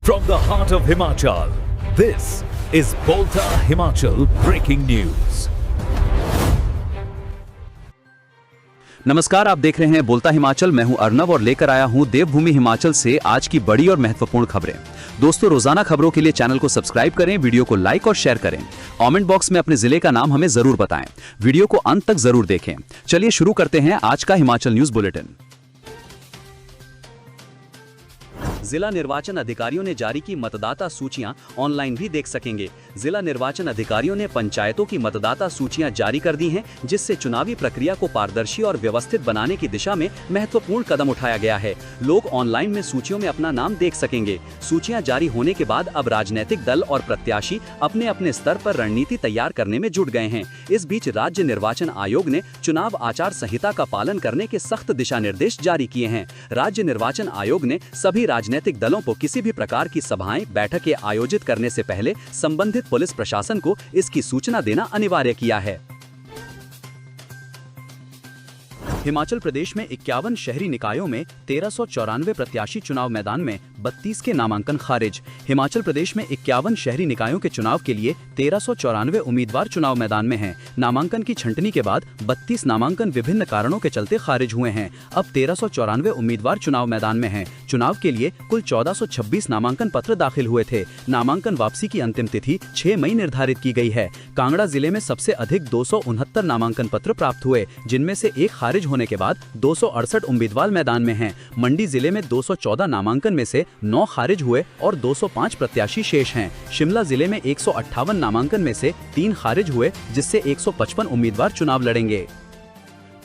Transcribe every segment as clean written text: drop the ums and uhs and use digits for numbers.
From the heart of Himachal, this is Bolta Himachal Breaking News. नमस्कार, आप देख रहे हैं बोलता हिमाचल। मैं हूं अर्नव और लेकर आया हूं देवभूमि हिमाचल से आज की बड़ी और महत्वपूर्ण खबरें। दोस्तों, रोजाना खबरों के लिए चैनल को सब्सक्राइब करें, वीडियो को लाइक और शेयर करें। कमेंट बॉक्स में अपने जिले का नाम हमें जरूर बताएं। वीडियो को अंत तक जरूर देखें। चलिए शुरू करते हैं आज का हिमाचल न्यूज बुलेटिन। जिला निर्वाचन अधिकारियों ने जारी की मतदाता सूचियां ऑनलाइन भी देख सकेंगे। जिला निर्वाचन अधिकारियों ने पंचायतों की मतदाता सूचियां जारी कर दी हैं, जिससे चुनावी प्रक्रिया को पारदर्शी और व्यवस्थित बनाने की दिशा में महत्वपूर्ण कदम उठाया गया है। लोग ऑनलाइन में सूचियों में अपना नाम देख सकेंगे। सूचियां जारी होने के बाद अब राजनीतिक दल और प्रत्याशी अपने अपने स्तर पर रणनीति तैयार करने में जुट गए हैं। इस बीच राज्य निर्वाचन आयोग ने चुनाव आचार संहिता का पालन करने के सख्त दिशा निर्देश जारी किए हैं। राज्य निर्वाचन आयोग ने सभी राजनीतिक दलों को किसी भी प्रकार की सभाएं, बैठकें आयोजित करने से पहले संबंधित पुलिस प्रशासन को इसकी सूचना देना अनिवार्य किया है। हिमाचल प्रदेश में 51 शहरी निकायों में 1394 प्रत्याशी चुनाव मैदान में, 32 के नामांकन खारिज। हिमाचल प्रदेश में 51 शहरी निकायों के चुनाव के लिए 1394 उम्मीदवार चुनाव मैदान में हैं। नामांकन की छंटनी के बाद 32 नामांकन विभिन्न कारणों के चलते खारिज हुए हैं। अब 1394 उम्मीदवार चुनाव मैदान में हैं। चुनाव के लिए कुल 1426 नामांकन पत्र दाखिल हुए थे। नामांकन वापसी की अंतिम तिथि 6 मई निर्धारित की गई है। कांगड़ा जिले में सबसे अधिक 269 नामांकन पत्र प्राप्त हुए, जिनमें से एक खारिज होने के बाद 268 उम्मीदवार मैदान में हैं। मंडी जिले में 214 नामांकन में से 9 खारिज हुए और 205 प्रत्याशी शेष हैं। शिमला जिले में 158 नामांकन में से 3 खारिज हुए, जिससे 155 उम्मीदवार चुनाव लड़ेंगे।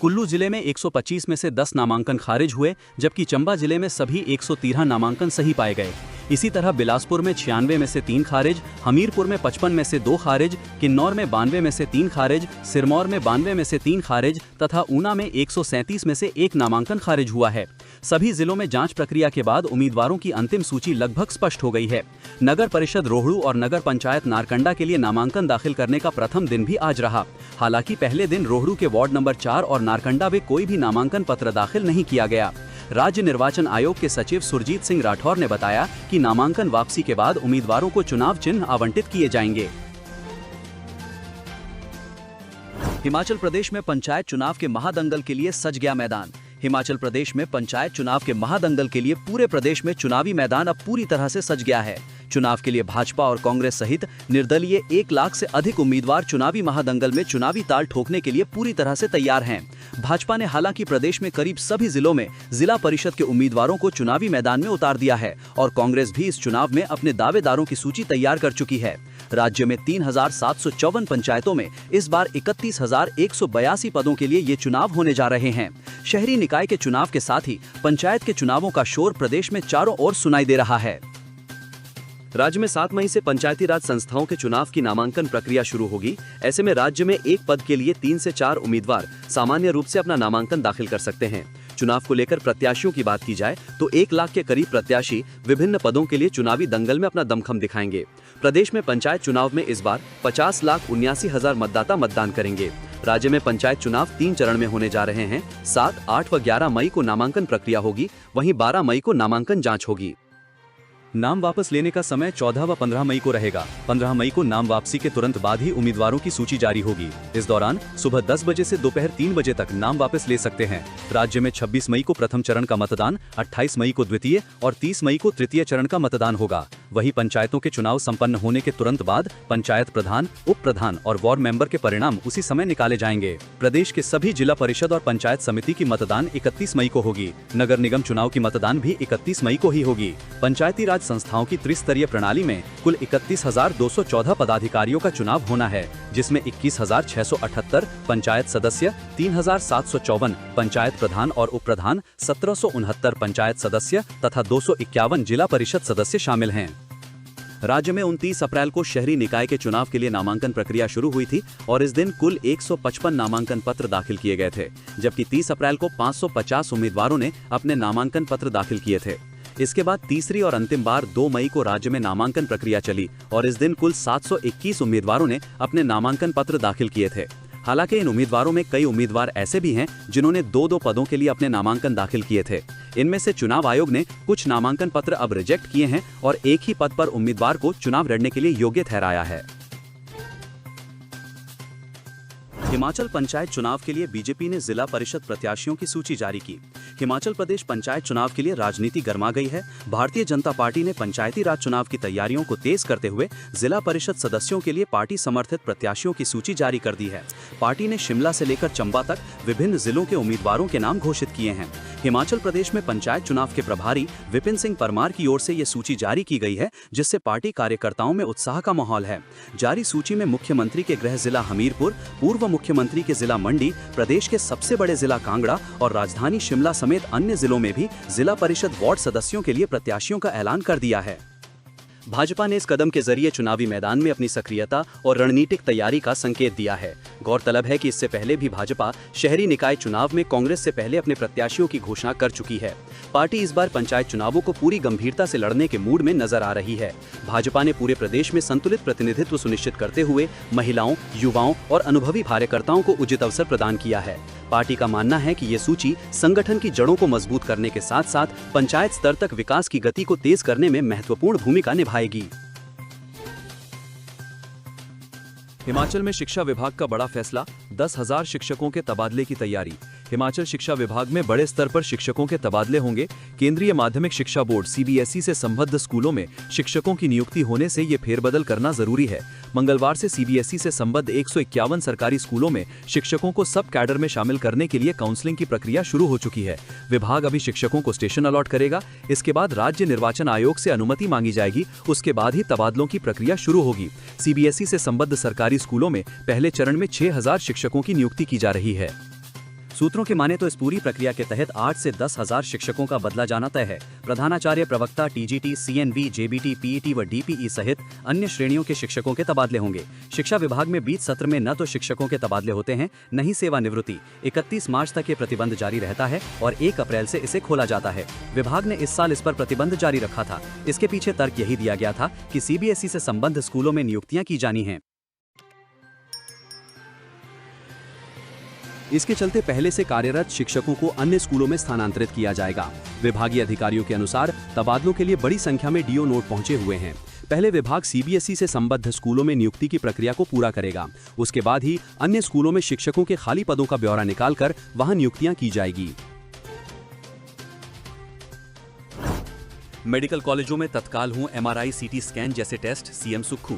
कुल्लू जिले में 125 में से 10 नामांकन खारिज हुए, जबकि चंबा जिले में सभी 113 नामांकन सही पाए गए। इसी तरह बिलासपुर में 96 में से 3 खारिज, हमीरपुर में 55 में से 2 खारिज, किन्नौर में 92 में से 3 खारिज, सिरमौर में 92 में से 3 खारिज तथा ऊना में 137 में से 1 नामांकन खारिज हुआ है। सभी जिलों में जांच प्रक्रिया के बाद उम्मीदवारों की अंतिम सूची लगभग स्पष्ट हो गई है। नगर परिषद रोहड़ू और नगर पंचायत नारकंडा के लिए नामांकन दाखिल करने का प्रथम दिन भी आज रहा। हालांकि पहले दिन रोहड़ू के वार्ड नंबर 4 और नारकंडा में कोई भी नामांकन पत्र दाखिल नहीं किया गया। राज्य निर्वाचन आयोग के सचिव सुरजीत सिंह राठौर ने बताया कि नामांकन वापसी के बाद उम्मीदवारों को चुनाव चिन्ह आवंटित किए जाएंगे। हिमाचल प्रदेश में पंचायत चुनाव के महादंगल के लिए सज गया मैदान। हिमाचल प्रदेश में पंचायत चुनाव के महादंगल के लिए पूरे प्रदेश में चुनावी मैदान अब पूरी तरह से सज गया है। चुनाव के लिए भाजपा और कांग्रेस सहित निर्दलीय 1 लाख से अधिक उम्मीदवार चुनावी महादंगल में चुनावी ताल ठोकने के लिए पूरी तरह से तैयार हैं। भाजपा ने हालांकि प्रदेश में करीब सभी जिलों में जिला परिषद के उम्मीदवारों को चुनावी मैदान में उतार दिया है और कांग्रेस भी इस चुनाव में अपने दावेदारों की सूची तैयार कर चुकी है। राज्य में 3754 पंचायतों में इस बार 31,182 पदों के लिए ये चुनाव होने जा रहे हैं। शहरी निकाय के चुनाव के साथ ही पंचायत के चुनावों का शोर प्रदेश में चारों ओर सुनाई दे रहा है। राज्य में 7 मई से पंचायती राज संस्थाओं के चुनाव की नामांकन प्रक्रिया शुरू होगी। ऐसे में राज्य में एक पद के लिए 3 से 4 उम्मीदवार सामान्य रूप से अपना नामांकन दाखिल कर सकते हैं। चुनाव को लेकर प्रत्याशियों की बात की जाए तो 1 लाख के करीब प्रत्याशी विभिन्न पदों के लिए चुनावी दंगल में अपना दमखम दिखाएंगे। प्रदेश में पंचायत चुनाव में इस बार 50,79,000 मतदाता मतदान करेंगे। राज्य में पंचायत चुनाव 3 चरण में होने जा रहे हैं। 7, 8 व 11 मई को नामांकन प्रक्रिया होगी, वहीं 12 मई को नामांकन जांच होगी। नाम वापस लेने का समय 14 व 15 मई को रहेगा। 15 मई को नाम वापसी के तुरंत बाद ही उम्मीदवारों की सूची जारी होगी। इस दौरान सुबह 10 बजे से दोपहर 3 बजे तक नाम वापस ले सकते हैं। राज्य में 26 मई को प्रथम चरण का मतदान, 28 मई को द्वितीय और 30 मई को तृतीय चरण का मतदान होगा। वहीं पंचायतों के चुनाव संपन्न होने के तुरंत बाद पंचायत प्रधान, उप प्रधान और वार्ड मेंबर के परिणाम उसी समय निकाले जाएंगे। प्रदेश के सभी जिला परिषद और पंचायत समिति की मतदान 31 मई को होगी। नगर निगम चुनाव की मतदान भी 31 मई को ही होगी। पंचायती राज संस्थाओं की त्रिस्तरीय प्रणाली में कुल 31,214 पदाधिकारियों का चुनाव होना है, जिसमें 21,678 पंचायत सदस्य, 3,754 पंचायत प्रधान और उप प्रधान, 1,769 पंचायत सदस्य तथा 251 जिला परिषद सदस्य शामिल हैं। राज्य में 29 अप्रैल को शहरी निकाय के चुनाव के लिए नामांकन प्रक्रिया शुरू हुई थी और इस दिन कुल 155 नामांकन पत्र दाखिल किए गए थे, जबकि 30 अप्रैल को 550 उम्मीदवारों ने अपने नामांकन पत्र दाखिल किए थे। इसके बाद तीसरी और अंतिम बार 2 मई को राज्य में नामांकन प्रक्रिया चली और इस दिन कुल 721 उम्मीदवारों ने अपने नामांकन पत्र दाखिल किए थे। हालांकि इन उम्मीदवारों में कई उम्मीदवार ऐसे भी हैं जिन्होंने 2-2 पदों के लिए अपने नामांकन दाखिल किए थे। इनमें से चुनाव आयोग ने कुछ नामांकन पत्र अब रिजेक्ट किए हैं और एक ही पद पर उम्मीदवार को चुनाव लड़ने के लिए योग्य ठहराया है। हिमाचल पंचायत चुनाव के लिए बीजेपी ने जिला परिषद प्रत्याशियों की सूची जारी की। हिमाचल प्रदेश पंचायत चुनाव के लिए राजनीति गर्मा गई है। भारतीय जनता पार्टी ने पंचायती राज चुनाव की तैयारियों को तेज करते हुए जिला परिषद सदस्यों के लिए पार्टी समर्थित प्रत्याशियों की सूची जारी कर दी है। पार्टी ने शिमला से लेकर चंबा तक विभिन्न जिलों के उम्मीदवारों के नाम घोषित किए हैं। हिमाचल प्रदेश में पंचायत चुनाव के प्रभारी विपिन सिंह परमार की ओर से ये सूची जारी की गई है, जिससे पार्टी कार्यकर्ताओं में उत्साह का माहौल है। जारी सूची में मुख्यमंत्री के गृह जिला हमीरपुर, पूर्व मुख्यमंत्री के जिला मंडी, प्रदेश के सबसे बड़े जिला कांगड़ा और राजधानी शिमला समेत अन्य जिलों में भी जिला परिषद वार्ड सदस्यों के लिए प्रत्याशियों का ऐलान कर दिया है। भाजपा ने इस कदम के जरिए चुनावी मैदान में अपनी सक्रियता और रणनीतिक तैयारी का संकेत दिया है। गौरतलब है कि इससे पहले भी भाजपा शहरी निकाय चुनाव में कांग्रेस से पहले अपने प्रत्याशियों की घोषणा कर चुकी है। पार्टी इस बार पंचायत चुनावों को पूरी गंभीरता से लड़ने के मूड में नजर आ रही है। भाजपा ने पूरे प्रदेश में संतुलित प्रतिनिधित्व सुनिश्चित करते हुए महिलाओं, युवाओं और अनुभवी कार्यकर्ताओं को उचित अवसर प्रदान किया है। पार्टी का मानना है कि ये सूची संगठन की जड़ों को मजबूत करने के साथ साथ पंचायत स्तर तक विकास की गति को तेज करने में महत्वपूर्ण भूमिका निभाएगी। हिमाचल में शिक्षा विभाग का बड़ा फैसला, 10,000 शिक्षकों के तबादले की तैयारी। हिमाचल शिक्षा विभाग में बड़े स्तर पर शिक्षकों के तबादले होंगे। केंद्रीय माध्यमिक शिक्षा बोर्ड (CBSE) से संबद्ध स्कूलों में शिक्षकों की नियुक्ति होने से ये फेरबदल करना जरूरी है। मंगलवार से CBSE से संबद्ध 151 सरकारी स्कूलों में शिक्षकों को सब कैडर में शामिल करने के लिए काउंसलिंग की प्रक्रिया शुरू हो चुकी है। विभाग अभी शिक्षकों को स्टेशन अलॉट करेगा। इसके बाद राज्य निर्वाचन आयोग से अनुमति मांगी जाएगी। उसके बाद ही तबादलों की प्रक्रिया शुरू होगी। CBSE से संबद्ध सरकारी स्कूलों में पहले चरण में 6,000 शिक्षकों की नियुक्ति की जा रही है। सूत्रों की माने तो इस पूरी प्रक्रिया के तहत 8 से 10,000 शिक्षकों का बदला जाना तय है। प्रधानाचार्य, प्रवक्ता, TGT, CNV, JBT, PET व DPE सहित अन्य श्रेणियों के शिक्षकों के तबादले होंगे। शिक्षा विभाग में बीच सत्र में न तो शिक्षकों के तबादले होते हैं, न ही सेवानिवृत्ति। 31 मार्च तक ये प्रतिबंध जारी रहता है और 1 अप्रैल से इसे खोला जाता है। विभाग ने इस साल इस पर प्रतिबंध जारी रखा था। इसके पीछे तर्क यही दिया गया था कि CBSE से संबद्ध स्कूलों में नियुक्तियां की जानी हैं। इसके चलते पहले से कार्यरत शिक्षकों को अन्य स्कूलों में स्थानांतरित किया जाएगा। विभागीय अधिकारियों के अनुसार तबादलों के लिए बड़ी संख्या में DO नोट पहुंचे हुए हैं। पहले विभाग CBSE से संबद्ध स्कूलों में नियुक्ति की प्रक्रिया को पूरा करेगा। उसके बाद ही अन्य स्कूलों में शिक्षकों के खाली पदों का ब्यौरा निकालकर वहां नियुक्तियां की जाएगी। मेडिकल कॉलेजों में तत्काल हों MRI, CT स्कैन जैसे टेस्ट, CM सुक्खू।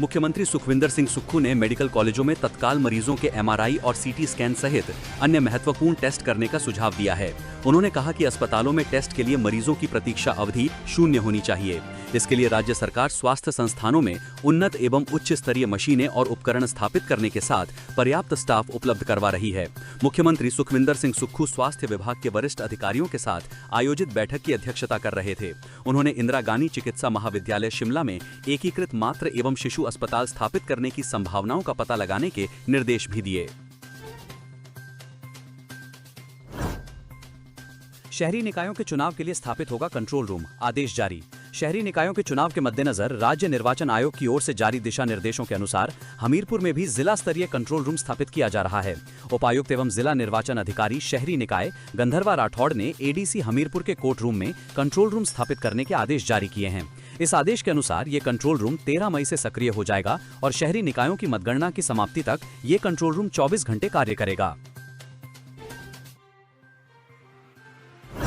मुख्यमंत्री सुखविंदर सिंह सुक्खू ने मेडिकल कॉलेजों में तत्काल मरीजों के MRI और CT स्कैन सहित अन्य महत्वपूर्ण टेस्ट करने का सुझाव दिया है। उन्होंने कहा कि अस्पतालों में टेस्ट के लिए मरीजों की प्रतीक्षा अवधि 0 होनी चाहिए। इसके लिए राज्य सरकार स्वास्थ्य संस्थानों में उन्नत एवं उच्च स्तरीय मशीनें और उपकरण स्थापित करने के साथ पर्याप्त स्टाफ उपलब्ध करवा रही है। मुख्यमंत्री सुखविंदर सिंह सुक्खू स्वास्थ्य विभाग के वरिष्ठ अधिकारियों के साथ आयोजित बैठक की अध्यक्षता कर रहे थे। उन्होंने इंदिरा गांधी चिकित्सा महाविद्यालय शिमला में एकीकृत मातृ एवं शिशु अस्पताल स्थापित करने की संभावनाओं का पता लगाने के निर्देश भी दिए। शहरी निकायों के चुनाव के लिए स्थापित होगा कंट्रोल रूम, आदेश जारी। शहरी निकायों के चुनाव के मद्देनजर राज्य निर्वाचन आयोग की ओर से जारी दिशा निर्देशों के अनुसार हमीरपुर में भी जिला स्तरीय कंट्रोल रूम स्थापित किया जा रहा है। उपायुक्त एवं जिला निर्वाचन अधिकारी शहरी निकाय गंधर्वा राठौड़ ने ADC हमीरपुर के कोर्ट रूम में कंट्रोल रूम स्थापित करने के आदेश जारी किए हैं। इस आदेश के अनुसार ये कंट्रोल रूम 13 मई से सक्रिय हो जाएगा और शहरी निकायों की मतगणना की समाप्ति तक ये कंट्रोल रूम 24 घंटे कार्य करेगा।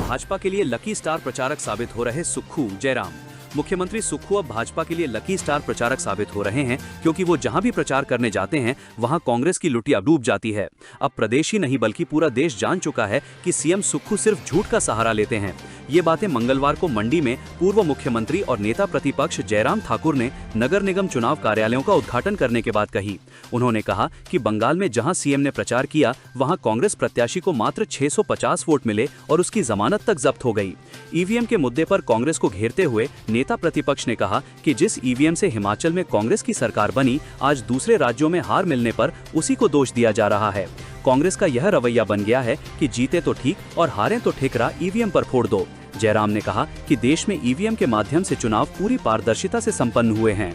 भाजपा के लिए लकी स्टार प्रचारक साबित हो रहे सुक्खू जयराम। मुख्यमंत्री सुक्खू अब भाजपा के लिए लकी स्टार प्रचारक साबित हो रहे हैं, क्योंकि वो जहां भी प्रचार करने जाते हैं वहां कांग्रेस की लुटिया डूब जाती है। अब प्रदेश ही नहीं बल्कि पूरा देश जान चुका है कि CM सुक्खू सिर्फ झूठ का सहारा लेते हैं। ये बातें मंगलवार को मंडी में पूर्व मुख्यमंत्री और नेता प्रतिपक्ष जयराम ठाकुर ने नगर निगम चुनाव कार्यालयों का उद्घाटन करने के बाद कही। उन्होंने कहा कि बंगाल में जहां CM ने प्रचार किया वहां कांग्रेस प्रत्याशी को मात्र 650 वोट मिले और उसकी जमानत तक जब्त हो गई। EVM के मुद्दे पर कांग्रेस को घेरते हुए नेता प्रतिपक्ष ने कहा कि जिस EVM से हिमाचल में कांग्रेस की सरकार बनी, आज दूसरे राज्यों में हार मिलने पर उसी को दोष दिया जा रहा है। कांग्रेस का यह रवैया बन गया है कि जीते तो ठीक और हारें तो ठेकरा EVM पर फोड़ दो। जयराम ने कहा कि देश में EVM के माध्यम से चुनाव पूरी पारदर्शिता से संपन्न हुए हैं।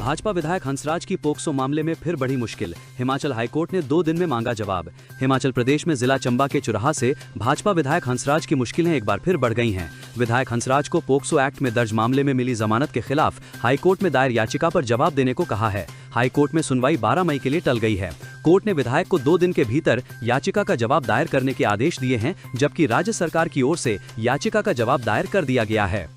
भाजपा विधायक हंसराज की पोक्सो मामले में फिर बढ़ी मुश्किल। हिमाचल हाईकोर्ट ने 2 दिन में मांगा जवाब। हिमाचल प्रदेश में जिला चंबा के चुराहा से भाजपा विधायक हंसराज की मुश्किलें एक बार फिर बढ़ गई हैं। विधायक हंसराज को पोक्सो एक्ट में दर्ज मामले में मिली जमानत के खिलाफ हाईकोर्ट में दायर याचिका पर जवाब देने को कहा है। हाईकोर्ट में सुनवाई 12 मई के लिए टल गई है। कोर्ट ने विधायक को 2 दिन के भीतर याचिका का जवाब दायर करने के आदेश दिए हैं, जबकि राज्य सरकार की ओर से याचिका का जवाब दायर कर दिया गया है।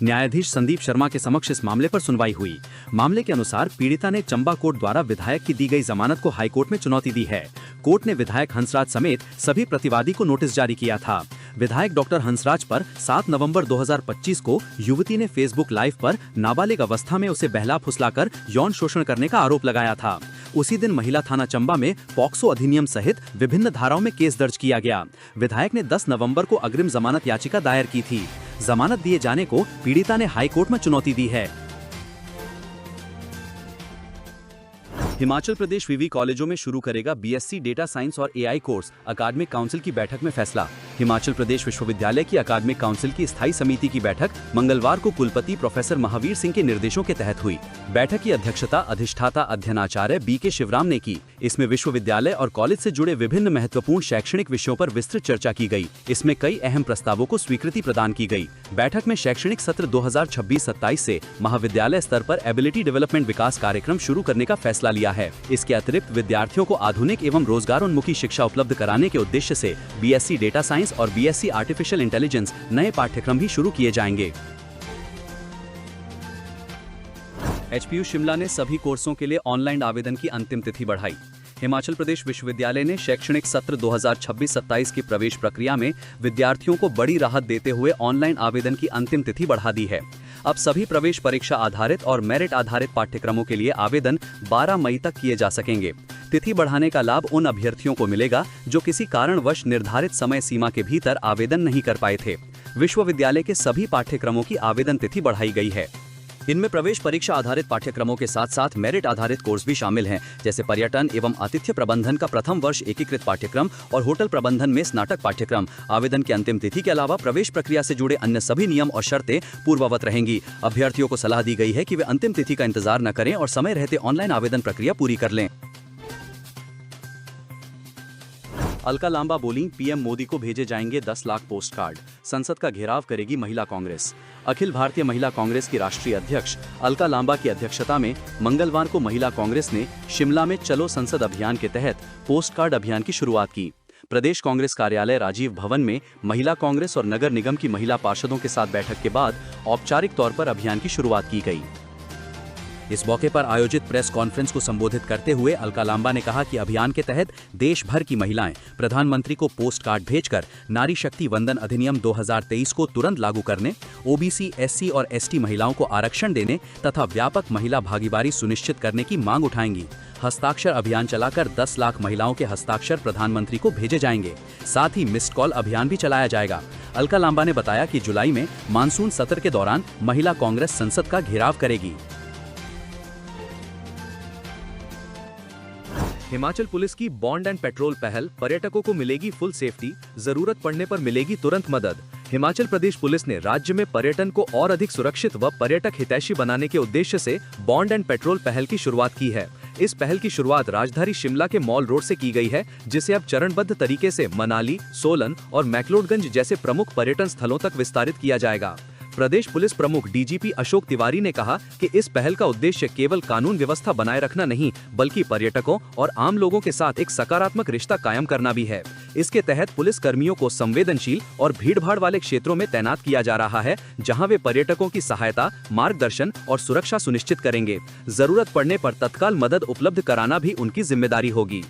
न्यायाधीश संदीप शर्मा के समक्ष इस मामले पर सुनवाई हुई। मामले के अनुसार पीड़िता ने चंबा कोर्ट द्वारा विधायक की दी गई जमानत को हाईकोर्ट में चुनौती दी है। कोर्ट ने विधायक हंसराज समेत सभी प्रतिवादी को नोटिस जारी किया था। विधायक डॉक्टर हंसराज पर 7 नवंबर 2025 को युवती ने फेसबुक लाइव पर नाबालिग अवस्था में उसे बहला फुसलाकर यौन शोषण करने का आरोप लगाया था। उसी दिन महिला थाना चंबा में पॉक्सो अधिनियम सहित विभिन्न धाराओं में केस दर्ज किया गया। विधायक ने 10 नवंबर को अग्रिम जमानत याचिका दायर की थी। जमानत दिए जाने को पीड़िता ने हाईकोर्ट में चुनौती दी है। हिमाचल प्रदेश विवि कॉलेजों में शुरू करेगा बीएससी डेटा साइंस और एआई कोर्स, अकादमिक काउंसिल की बैठक में फैसला। हिमाचल प्रदेश विश्वविद्यालय की अकादमिक काउंसिल की स्थायी समिति की बैठक मंगलवार को कुलपति प्रोफेसर महावीर सिंह के निर्देशों के तहत हुई। बैठक की अध्यक्षता अधिष्ठाता अध्ययनाचार्य बीके शिवराम ने की। इसमें विश्वविद्यालय और कॉलेज से जुड़े विभिन्न महत्वपूर्ण शैक्षणिक विषयों पर विस्तृत चर्चा की गई। इसमें कई अहम प्रस्तावों को स्वीकृति प्रदान की गई। बैठक में शैक्षणिक सत्र 2026-27 से महाविद्यालय स्तर पर एबिलिटी डेवलपमेंट विकास कार्यक्रम शुरू करने का फैसला लिया है। इसके अतिरिक्त विद्यार्थियों को आधुनिक एवं रोजगारोन्मुखी शिक्षा उपलब्ध कराने के उद्देश्य से बीएससी डेटा साइंस और बीएससी आर्टिफिशियल इंटेलिजेंस नए पाठ्यक्रम भी शुरू किए जाएंगे। एचपीयू शिमला ने सभी कोर्सों के लिए ऑनलाइन आवेदन की अंतिम तिथि बढ़ाई। हिमाचल प्रदेश विश्वविद्यालय ने शैक्षणिक सत्र 2026-27 की प्रवेश प्रक्रिया में विद्यार्थियों को बड़ी राहत देते हुए ऑनलाइन आवेदन की अंतिम तिथि बढ़ा दी है। अब सभी प्रवेश परीक्षा आधारित और मेरिट आधारित पाठ्यक्रमों के लिए आवेदन 12 मई तक किए जा सकेंगे। तिथि बढ़ाने का लाभ उन अभ्यर्थियों को मिलेगा जो किसी कारणवश निर्धारित समय सीमा के भीतर आवेदन नहीं कर पाए थे। विश्वविद्यालय के सभी पाठ्यक्रमों की आवेदन तिथि बढ़ाई गई है। इनमें प्रवेश परीक्षा आधारित पाठ्यक्रमों के साथ साथ मेरिट आधारित कोर्स भी शामिल हैं, जैसे पर्यटन एवं आतिथ्य प्रबंधन का प्रथम वर्ष एकीकृत पाठ्यक्रम और होटल प्रबंधन में स्नातक पाठ्यक्रम। आवेदन की अंतिम तिथि के अलावा प्रवेश प्रक्रिया से जुड़े अन्य सभी नियम और शर्तें पूर्ववत रहेंगी। अभ्यर्थियों को सलाह दी गई है कि वे अंतिम तिथि का इंतजार न करें और समय रहते ऑनलाइन आवेदन प्रक्रिया पूरी कर लें। अलका लांबा बोली, पीएम मोदी को भेजे जाएंगे 10 लाख पोस्ट कार्ड। संसद का घेराव करेगी महिला कांग्रेस। अखिल भारतीय महिला कांग्रेस की राष्ट्रीय अध्यक्ष अलका लांबा की अध्यक्षता में मंगलवार को महिला कांग्रेस ने शिमला में चलो संसद अभियान के तहत पोस्ट कार्ड अभियान की शुरुआत की। प्रदेश कांग्रेस कार्यालय राजीव भवन में महिला कांग्रेस और नगर निगम की महिला पार्षदों के साथ बैठक के बाद औपचारिक तौर पर अभियान की शुरुआत की गई। इस मौके पर आयोजित प्रेस कॉन्फ्रेंस को संबोधित करते हुए अलका लांबा ने कहा कि अभियान के तहत देश भर की महिलाएं प्रधानमंत्री को पोस्ट कार्ड भेजकर नारी शक्ति वंदन अधिनियम 2023 को तुरंत लागू करने, ओबीसी, एससी और एसटी महिलाओं को आरक्षण देने तथा व्यापक महिला भागीदारी सुनिश्चित करने की मांग उठाएंगी। हस्ताक्षर अभियान चलाकर 10 लाख महिलाओं के हस्ताक्षर प्रधानमंत्री को भेजे जाएंगे। साथ ही मिस्ड कॉल अभियान भी चलाया जाएगा। अलका लांबा ने बताया कि जुलाई में मानसून सत्र के दौरान महिला कांग्रेस संसद का घेराव करेगी। हिमाचल पुलिस की बॉन्ड एंड पेट्रोल पहल, पर्यटकों को मिलेगी फुल सेफ्टी, जरूरत पड़ने पर मिलेगी तुरंत मदद। हिमाचल प्रदेश पुलिस ने राज्य में पर्यटन को और अधिक सुरक्षित व पर्यटक हितैषी बनाने के उद्देश्य से बॉन्ड एंड पेट्रोल पहल की शुरुआत की है। इस पहल की शुरुआत राजधानी शिमला के मॉल रोड से की गई है, जिसे अब चरणबद्ध तरीके से मनाली, सोलन और मैक्लोडगंज जैसे प्रमुख पर्यटन स्थलों तक विस्तारित किया जाएगा। प्रदेश पुलिस प्रमुख डीजीपी अशोक तिवारी ने कहा कि इस पहल का उद्देश्य केवल कानून व्यवस्था बनाए रखना नहीं, बल्कि पर्यटकों और आम लोगों के साथ एक सकारात्मक रिश्ता कायम करना भी है। इसके तहत पुलिस कर्मियों को संवेदनशील और भीड़भाड़ वाले क्षेत्रों में तैनात किया जा रहा है, जहां वे पर्यटकों की सहायता, मार्गदर्शन और सुरक्षा सुनिश्चित करेंगे। जरूरत पड़ने पर तत्काल मदद उपलब्ध कराना भी उनकी जिम्मेदारी होगी।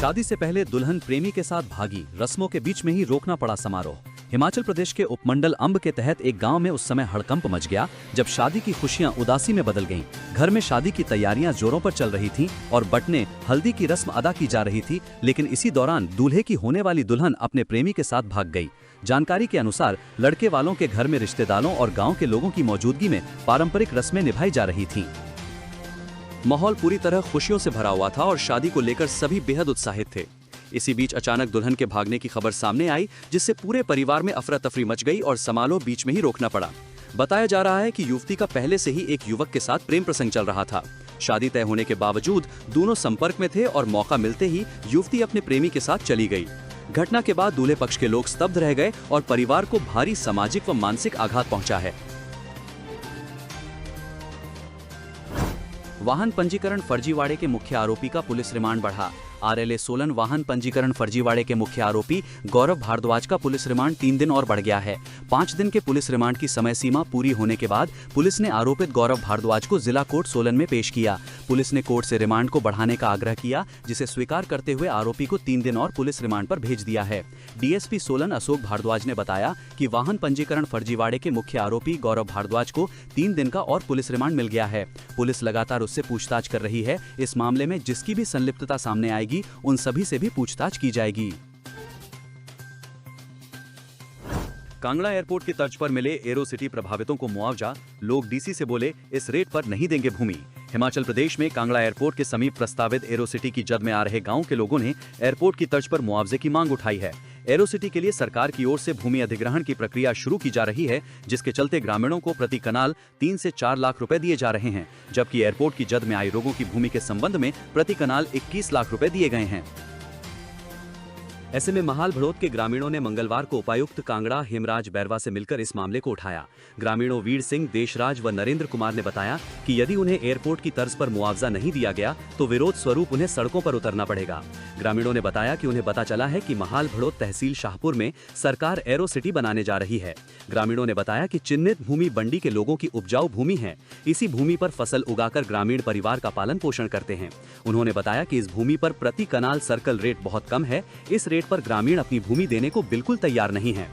शादी से पहले दुल्हन प्रेमी के साथ भागी, रस्मों के बीच में ही रोकना पड़ा समारोह। हिमाचल प्रदेश के उपमंडल अंब के तहत एक गांव में उस समय हड़कंप मच गया जब शादी की खुशियां उदासी में बदल गईं। घर में शादी की तैयारियां जोरों पर चल रही थीं और बटने हल्दी की रस्म अदा की जा रही थी, लेकिन इसी दौरान दूल्हे की होने वाली दुल्हन अपने प्रेमी के साथ भाग गई। जानकारी के अनुसार लड़के वालों के घर में रिश्तेदारों और गाँव के लोगों की मौजूदगी में पारंपरिक रस्में निभाई जा रही थी। माहौल पूरी तरह खुशियों से भरा हुआ था और शादी को लेकर सभी बेहद उत्साहित थे। इसी बीच अचानक दुल्हन के भागने की खबर सामने आई, जिससे पूरे परिवार में अफरा तफरी मच गई और समारोह बीच में ही रोकना पड़ा। बताया जा रहा है कि युवती का पहले से ही एक युवक के साथ प्रेम प्रसंग चल रहा था। शादी तय होने के बावजूद दोनों संपर्क में थे और मौका मिलते ही युवती अपने प्रेमी के साथ चली गई। घटना के बाद दूल्हे पक्ष के लोग स्तब्ध रह गए और परिवार को भारी सामाजिक व मानसिक आघात पहुंचा है। वाहन पंजीकरण फर्जीवाड़े के मुख्य आरोपी का पुलिस रिमांड बढ़ा। आरएलए सोलन वाहन पंजीकरण फर्जीवाड़े के मुख्य आरोपी गौरव भारद्वाज का पुलिस रिमांड 3 दिन और बढ़ गया है। 5 दिन के पुलिस रिमांड की समय सीमा पूरी होने के बाद पुलिस ने आरोपित गौरव भारद्वाज को जिला कोर्ट सोलन में पेश किया। पुलिस ने कोर्ट से रिमांड को बढ़ाने का आग्रह किया, जिसे स्वीकार करते हुए आरोपी को 3 दिन और पुलिस रिमांड पर भेज दिया है। डीएसपी सोलन अशोक भारद्वाज ने बताया कि वाहन पंजीकरण फर्जीवाड़े के मुख्य आरोपी गौरव भारद्वाज को 3 दिन का और पुलिस रिमांड मिल गया है। पुलिस लगातार उससे पूछताछ कर रही है। इस मामले में जिसकी भी संलिप्तता सामने आएगी उन सभी से भी पूछताछ की जाएगी। कांगड़ा एयरपोर्ट की तर्ज पर मिले एरो सिटी प्रभावितों को मुआवजा, लोग डीसी से बोले इस रेट पर नहीं देंगे भूमि। हिमाचल प्रदेश में कांगड़ा एयरपोर्ट के समीप प्रस्तावित एरो सिटी की जद में आ रहे गांव के लोगों ने एयरपोर्ट की तर्ज पर मुआवजे की मांग उठाई है। एरो सिटी के लिए सरकार की ओर से भूमि अधिग्रहण की प्रक्रिया शुरू की जा रही है, जिसके चलते ग्रामीणों को प्रति कनाल 3 से 4 लाख रुपए दिए जा रहे हैं, जबकि एयरपोर्ट की जद में आए लोगों की भूमि के संबंध में प्रति कनाल 21 लाख रुपए दिए गए हैं। ऐसे में महाल भड़ोत के ग्रामीणों ने मंगलवार को उपायुक्त कांगड़ा हेमराज बैरवा से मिलकर इस मामले को उठाया। ग्रामीणों वीर सिंह, देशराज व नरेंद्र कुमार ने बताया कि यदि उन्हें एयरपोर्ट की तर्ज पर मुआवजा नहीं दिया गया तो विरोध स्वरूप उन्हें सड़कों पर उतरना पड़ेगा। ग्रामीणों ने बताया कि उन्हें पता चला है कि महाल भड़ोत तहसील शाहपुर में सरकार एरो सिटी बनाने जा रही है। ग्रामीणों ने बताया कि चिन्हित भूमि बंडी के लोगों की उपजाऊ भूमि है। इसी भूमि पर फसल उगाकर ग्रामीण परिवार का पालन पोषण करते हैं। उन्होंने बताया कि इस भूमि पर प्रति कनाल सर्कल रेट बहुत कम है। इस रेट पर ग्रामीण अपनी भूमि देने को बिल्कुल तैयार नहीं है।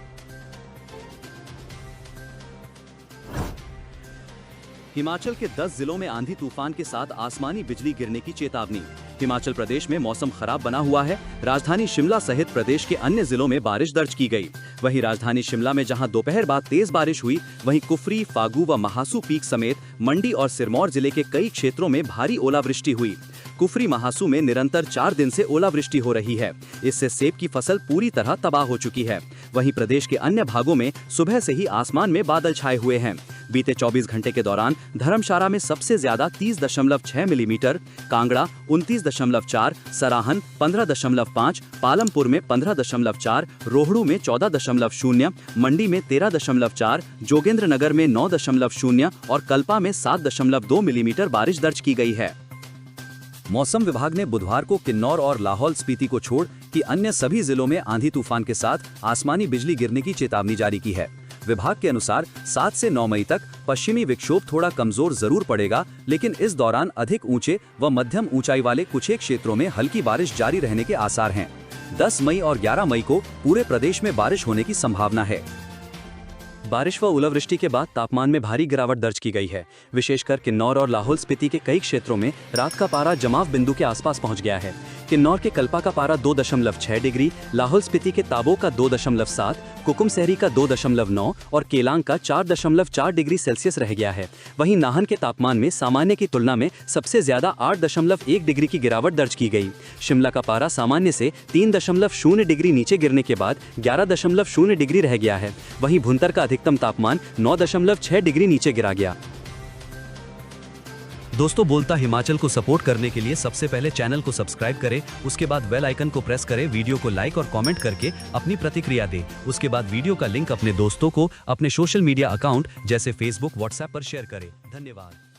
हिमाचल के 10 जिलों में आंधी तूफान के साथ आसमानी बिजली गिरने की चेतावनी। हिमाचल प्रदेश में मौसम खराब बना हुआ है। राजधानी शिमला सहित प्रदेश के अन्य जिलों में बारिश दर्ज की गई। वहीं राजधानी शिमला में जहां दोपहर बाद तेज बारिश हुई, वहीं कुफरी, फागू व महासू पीक समेत मंडी और सिरमौर जिले के कई क्षेत्रों में भारी ओलावृष्टि हुई। कुफरी महासू में निरंतर 4 दिन से ओलावृष्टि हो रही है। इससे सेब की फसल पूरी तरह तबाह हो चुकी है। वहीं प्रदेश के अन्य भागों में सुबह से ही आसमान में बादल छाए हुए हैं। बीते 24 घंटे के दौरान धर्मशाला में सबसे ज्यादा 30.6 मिलीमीटर, कांगड़ा 29.4, सराहन 15.5, पालमपुर में 15.4, रोहड़ू में 14.0, मंडी में 13.4, जोगेंद्रनगर में 9.0 और कल्पा में 7.2 मिलीमीटर बारिश दर्ज की गई है। मौसम विभाग ने बुधवार को किन्नौर और लाहौल स्पीति को छोड़ कि अन्य सभी जिलों में आंधी तूफान के साथ आसमानी बिजली गिरने की चेतावनी जारी की है। विभाग के अनुसार 7 से 9 मई तक पश्चिमी विक्षोभ थोड़ा कमजोर जरूर पड़ेगा, लेकिन इस दौरान अधिक ऊंचे व मध्यम ऊंचाई वाले कुछ एक क्षेत्रों में हल्की बारिश जारी रहने के आसार हैं। 10 मई और 11 मई को पूरे प्रदेश में बारिश होने की संभावना है। बारिश व ओलावृष्टि के बाद तापमान में भारी गिरावट दर्ज की गई है। विशेषकर किन्नौर और लाहौल स्पीति के कई क्षेत्रों में रात का पारा जमाव बिंदु के आसपास पहुंच गया है। किन्नौर के कल्पा का पारा 2.6 डिग्री, लाहौल स्पीति के ताबो का 2.7, कुकुम सहरी का 2.9 और केलांग का 4.4 डिग्री सेल्सियस रह गया है। वहीं नाहन के तापमान में सामान्य की तुलना में सबसे ज्यादा 8.1 डिग्री की गिरावट दर्ज की गई। शिमला का पारा सामान्य से 3.0 डिग्री नीचे गिरने के बाद 11.0 डिग्री रह गया है। वहीं भुंतर का अधिकतम तापमान 9.6 डिग्री नीचे गिरा गया। दोस्तों, बोलता हिमाचल को सपोर्ट करने के लिए सबसे पहले चैनल को सब्सक्राइब करें, उसके बाद बेल आइकन को प्रेस करें, वीडियो को लाइक और कमेंट करके अपनी प्रतिक्रिया दें। उसके बाद वीडियो का लिंक अपने दोस्तों को अपने सोशल मीडिया अकाउंट जैसे फेसबुक, व्हाट्सएप पर शेयर करें। धन्यवाद।